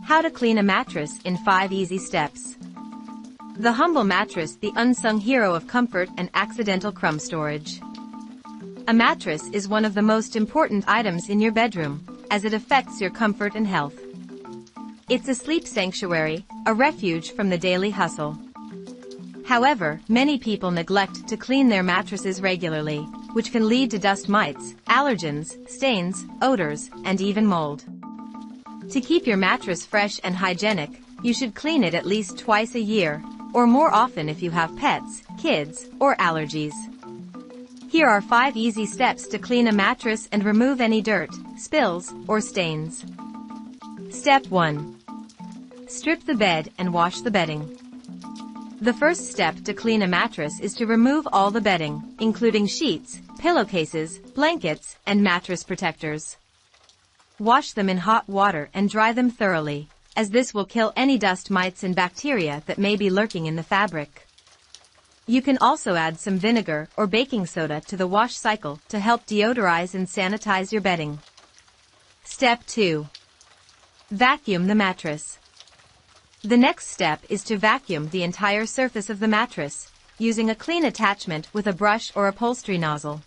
How to clean a mattress in 5 easy steps. The humble mattress, the unsung hero of comfort and accidental crumb storage. A mattress is one of the most important items in your bedroom, as it affects your comfort and health. It's a sleep sanctuary, a refuge from the daily hustle. However, many people neglect to clean their mattresses regularly, which can lead to dust mites, allergens, stains, odors, and even mold. To keep your mattress fresh and hygienic, you should clean it at least twice a year, or more often if you have pets, kids, or allergies. Here are 5 easy steps to clean a mattress and remove any dirt, spills, or stains. Step 1. Strip the bed and wash the bedding. The first step to clean a mattress is to remove all the bedding, including sheets, pillowcases, blankets, and mattress protectors. Wash them in hot water and dry them thoroughly, as this will kill any dust mites and bacteria that may be lurking in the fabric. You can also add some vinegar or baking soda to the wash cycle to help deodorize and sanitize your bedding. Step 2. Vacuum the mattress. The next step is to vacuum the entire surface of the mattress, using a clean attachment with a brush or upholstery nozzle.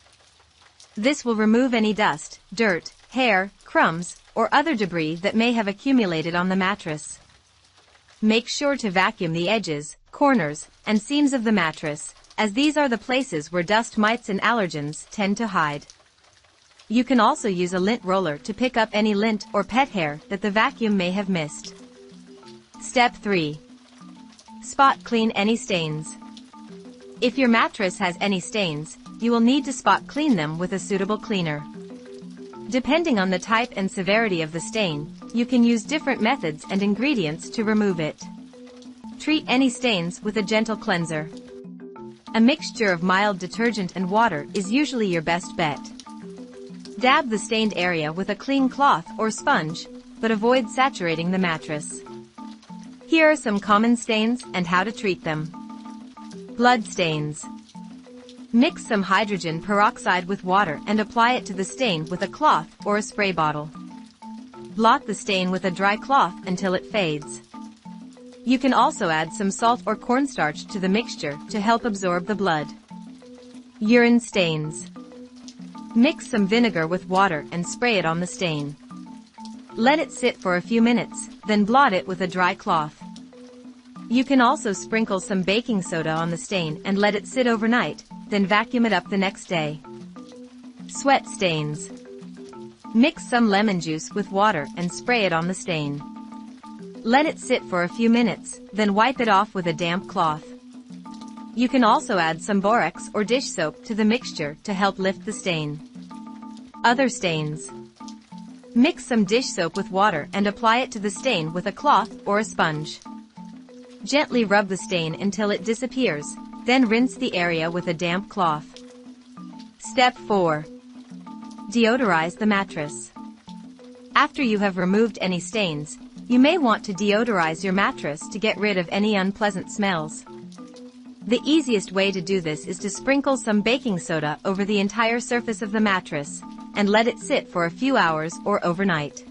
This will remove any dust, dirt, hair, crumbs, or other debris that may have accumulated on the mattress. Make sure to vacuum the edges, corners, and seams of the mattress, as these are the places where dust mites and allergens tend to hide. You can also use a lint roller to pick up any lint or pet hair that the vacuum may have missed. Step 3. Spot clean any stains. If your mattress has any stains, you will need to spot clean them with a suitable cleaner. Depending on the type and severity of the stain, you can use different methods and ingredients to remove it. Treat any stains with a gentle cleanser. A mixture of mild detergent and water is usually your best bet. Dab the stained area with a clean cloth or sponge, but avoid saturating the mattress. Here are some common stains and how to treat them. Blood stains. Mix some hydrogen peroxide with water and apply it to the stain with a cloth or a spray bottle. Blot the stain with a dry cloth until it fades. You can also add some salt or cornstarch to the mixture to help absorb the blood. Urine stains. Mix some vinegar with water and spray it on the stain. Let it sit for a few minutes, then blot it with a dry cloth. You can also sprinkle some baking soda on the stain and let it sit overnight, then vacuum it up the next day. Sweat stains. Mix some lemon juice with water and spray it on the stain. Let it sit for a few minutes, then wipe it off with a damp cloth. You can also add some borax or dish soap to the mixture to help lift the stain. Other stains. Mix some dish soap with water and apply it to the stain with a cloth or a sponge. Gently rub the stain until it disappears, then rinse the area with a damp cloth. Step 4. Deodorize the mattress. After you have removed any stains, you may want to deodorize your mattress to get rid of any unpleasant smells. The easiest way to do this is to sprinkle some baking soda over the entire surface of the mattress, and let it sit for a few hours or overnight.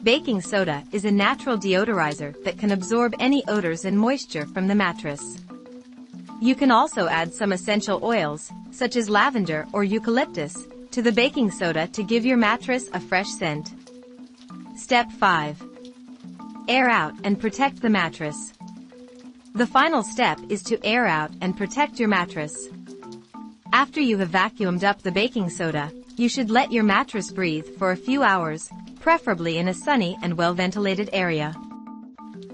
Baking soda is a natural deodorizer that can absorb any odors and moisture from the mattress. You can also add some essential oils, such as lavender or eucalyptus, to the baking soda to give your mattress a fresh scent. Step 5. Air out and protect the mattress. The final step is to air out and protect your mattress. After you have vacuumed up the baking soda, you should let your mattress breathe for a few hours, preferably in a sunny and well-ventilated area.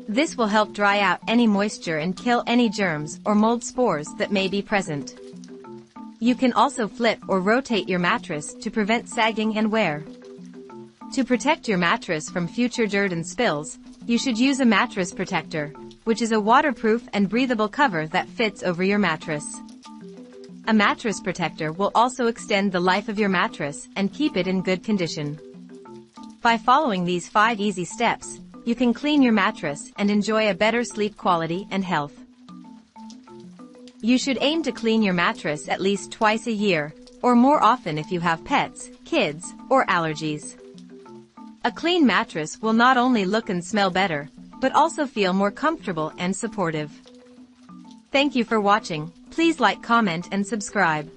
This will help dry out any moisture and kill any germs or mold spores that may be present. You can also flip or rotate your mattress to prevent sagging and wear. To protect your mattress from future dirt and spills, you should use a mattress protector, which is a waterproof and breathable cover that fits over your mattress. A mattress protector will also extend the life of your mattress and keep it in good condition. By following these 5 easy steps, you can clean your mattress and enjoy a better sleep quality and health. You should aim to clean your mattress at least twice a year, or more often if you have pets, kids, or allergies. A clean mattress will not only look and smell better, but also feel more comfortable and supportive. Thank you for watching. Please like, comment, and subscribe.